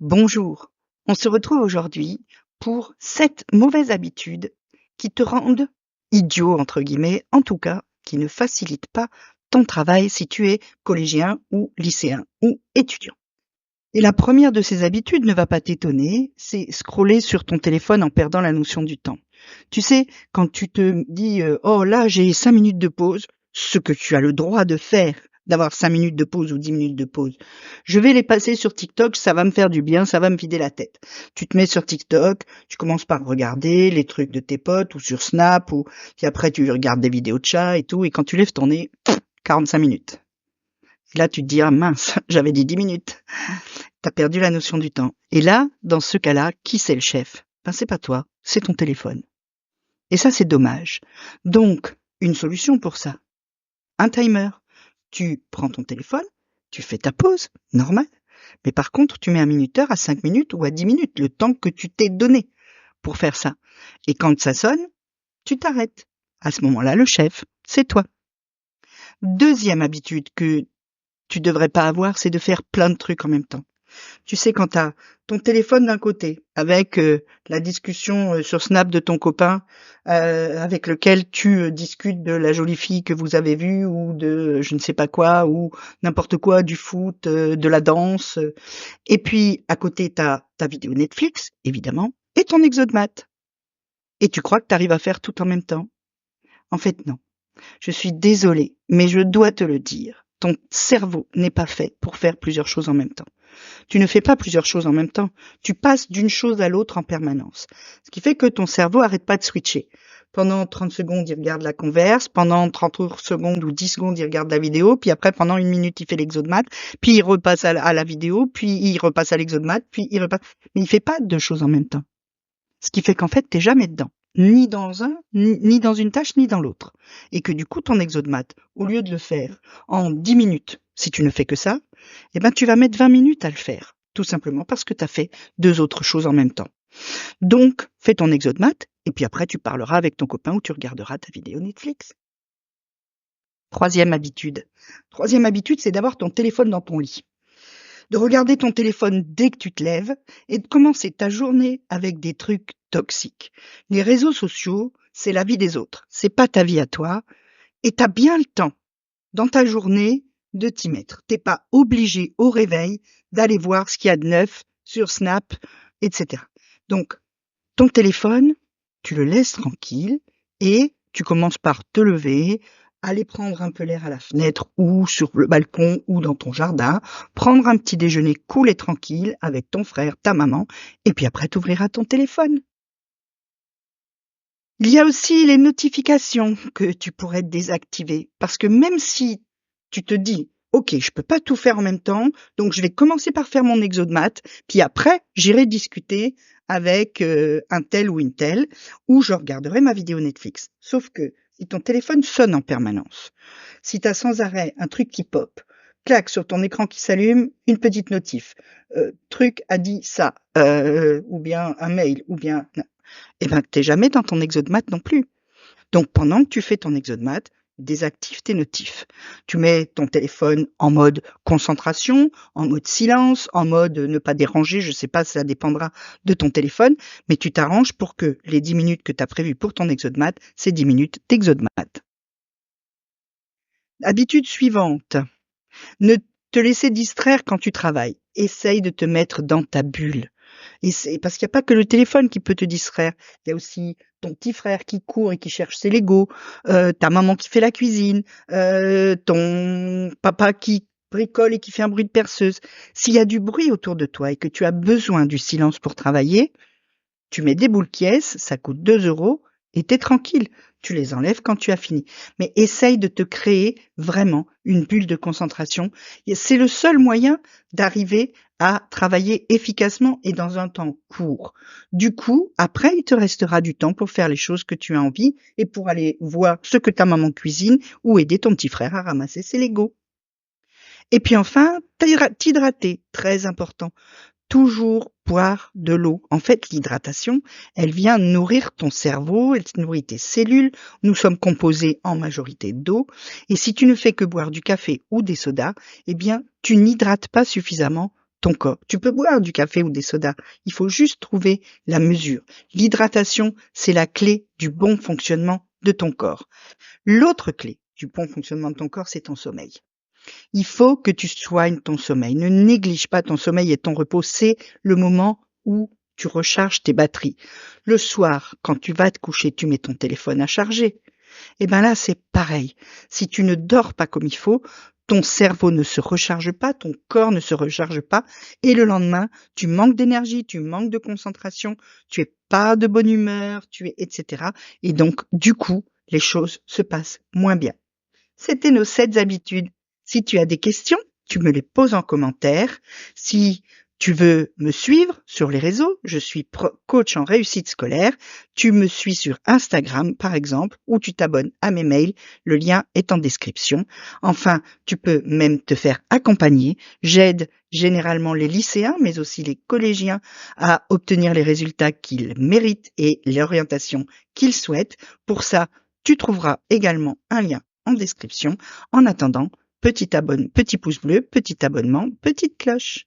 Bonjour, on se retrouve aujourd'hui pour 7 mauvaises habitudes qui te rendent idiot entre guillemets, en tout cas qui ne facilitent pas ton travail si tu es collégien ou lycéen ou étudiant. Et la première de ces habitudes ne va pas t'étonner, c'est scroller sur ton téléphone en perdant la notion du temps. Tu sais, quand tu te dis oh là j'ai 5 minutes de pause, ce que tu as le droit de faire, d'avoir 5 minutes de pause ou 10 minutes de pause. Je vais les passer sur TikTok, ça va me faire du bien, ça va me vider la tête. Tu te mets sur TikTok, tu commences par regarder les trucs de tes potes ou sur Snap, ou puis après tu regardes des vidéos de chats et tout, et quand tu lèves ton nez, 45 minutes. Et là tu te dis ah mince, j'avais dit 10 minutes. T'as perdu la notion du temps. Et là, dans ce cas-là, qui c'est le chef? Ben c'est pas toi, c'est ton téléphone. Et ça c'est dommage. Donc, une solution pour ça, un timer. Tu prends ton téléphone, tu fais ta pause, normal. Mais par contre, tu mets un minuteur à 5 minutes ou à 10 minutes, le temps que tu t'es donné pour faire ça. Et quand ça sonne, tu t'arrêtes. À ce moment-là, le chef, c'est toi. Deuxième habitude que tu devrais pas avoir, c'est de faire plein de trucs en même temps. Tu sais, quand tu as ton téléphone d'un côté, avec la discussion sur Snap de ton copain, avec lequel tu discutes de la jolie fille que vous avez vue, ou de je ne sais pas quoi, ou n'importe quoi, du foot, de la danse. Et puis, à côté, tu as ta vidéo Netflix, évidemment, et ton Exodemat. Et tu crois que tu arrives à faire tout en même temps? En fait, non. Je suis désolée, mais je dois te le dire. Ton cerveau n'est pas fait pour faire plusieurs choses en même temps. Tu ne fais pas plusieurs choses en même temps. Tu passes d'une chose à l'autre en permanence. Ce qui fait que ton cerveau arrête pas de switcher. Pendant 30 secondes, il regarde la converse. Pendant 30 secondes ou 10 secondes, il regarde la vidéo. Puis après, pendant 1 minute, il fait l'exodemat. Puis il repasse à la vidéo. Puis il repasse à l'exodemat. Puis il repasse. Mais il fait pas deux choses en même temps. Ce qui fait qu'en fait, t'es jamais dedans. Ni dans un, ni dans une tâche, ni dans l'autre. Et que du coup, ton exodemat, au lieu de le faire en 10 minutes, si tu ne fais que ça, eh ben, tu vas mettre 20 minutes à le faire. Tout simplement parce que tu as fait deux autres choses en même temps. Donc, fais ton exodemat, et puis après, tu parleras avec ton copain ou tu regarderas ta vidéo Netflix. Troisième habitude. Troisième habitude, c'est d'avoir ton téléphone dans ton lit. De regarder ton téléphone dès que tu te lèves et de commencer ta journée avec des trucs toxiques. Les réseaux sociaux, c'est la vie des autres, c'est pas ta vie à toi, et tu as bien le temps dans ta journée de t'y mettre. T'es pas obligé au réveil d'aller voir ce qu'il y a de neuf sur Snap, etc. Donc, ton téléphone, tu le laisses tranquille et tu commences par te lever, aller prendre un peu l'air à la fenêtre ou sur le balcon ou dans ton jardin, prendre un petit déjeuner cool et tranquille avec ton frère, ta maman, et puis après t'ouvriras ton téléphone. Il y a aussi les notifications que tu pourrais désactiver parce que même si tu te dis: «OK, je peux pas tout faire en même temps, donc je vais commencer par faire mon exodemat, puis après j'irai discuter avec, un tel ou une telle ou je regarderai ma vidéo Netflix». Sauf que si ton téléphone sonne en permanence, si tu as sans arrêt un truc qui pop, clac, sur ton écran qui s'allume, une petite notif, truc a dit ça, ou bien un mail ou bien et ben, tu es jamais dans ton exodemat non plus. Donc pendant que tu fais ton exodemat, désactive tes notifs. Tu mets ton téléphone en mode concentration, en mode silence, en mode ne pas déranger, je sais pas, ça dépendra de ton téléphone, mais tu t'arranges pour que les 10 minutes que tu as prévues pour ton exodemat, c'est 10 minutes d'exodemat. Habitude suivante, ne te laisser distraire quand tu travailles. Essaye de te mettre dans ta bulle. Et c'est parce qu'il n'y a pas que le téléphone qui peut te distraire. Il y a aussi ton petit frère qui court et qui cherche ses Legos, ta maman qui fait la cuisine, ton papa qui bricole et qui fait un bruit de perceuse. S'il y a du bruit autour de toi et que tu as besoin du silence pour travailler, tu mets des boules qui ça coûte 2 € et t'es tranquille. Tu les enlèves quand tu as fini. Mais essaye de te créer vraiment une bulle de concentration. Et c'est le seul moyen d'arriver à travailler efficacement et dans un temps court. Du coup, après, il te restera du temps pour faire les choses que tu as envie et pour aller voir ce que ta maman cuisine ou aider ton petit frère à ramasser ses Legos. Et puis enfin, t'hydrater, très important. Toujours boire de l'eau. En fait, l'hydratation, elle vient nourrir ton cerveau, elle nourrit tes cellules. Nous sommes composés en majorité d'eau. Et si tu ne fais que boire du café ou des sodas, eh bien, tu n'hydrates pas suffisamment ton corps. Tu peux boire du café ou des sodas. Il faut juste trouver la mesure. L'hydratation, c'est la clé du bon fonctionnement de ton corps. L'autre clé du bon fonctionnement de ton corps, c'est ton sommeil. Il faut que tu soignes ton sommeil. Ne néglige pas ton sommeil et ton repos. C'est le moment où tu recharges tes batteries. Le soir, quand tu vas te coucher, tu mets ton téléphone à charger. Et ben là, c'est pareil. Si tu ne dors pas comme il faut, ton cerveau ne se recharge pas, ton corps ne se recharge pas, et le lendemain, tu manques d'énergie, tu manques de concentration, tu es pas de bonne humeur, etc. Et donc, du coup, les choses se passent moins bien. C'était nos 7 habitudes. Si tu as des questions, tu me les poses en commentaire. Si tu veux me suivre sur les réseaux, je suis coach en réussite scolaire. Tu me suis sur Instagram, par exemple, ou tu t'abonnes à mes mails. Le lien est en description. Enfin, tu peux même te faire accompagner. J'aide généralement les lycéens, mais aussi les collégiens à obtenir les résultats qu'ils méritent et l'orientation qu'ils souhaitent. Pour ça, tu trouveras également un lien en description. En attendant, petit pouce bleu, petit abonnement, petite cloche.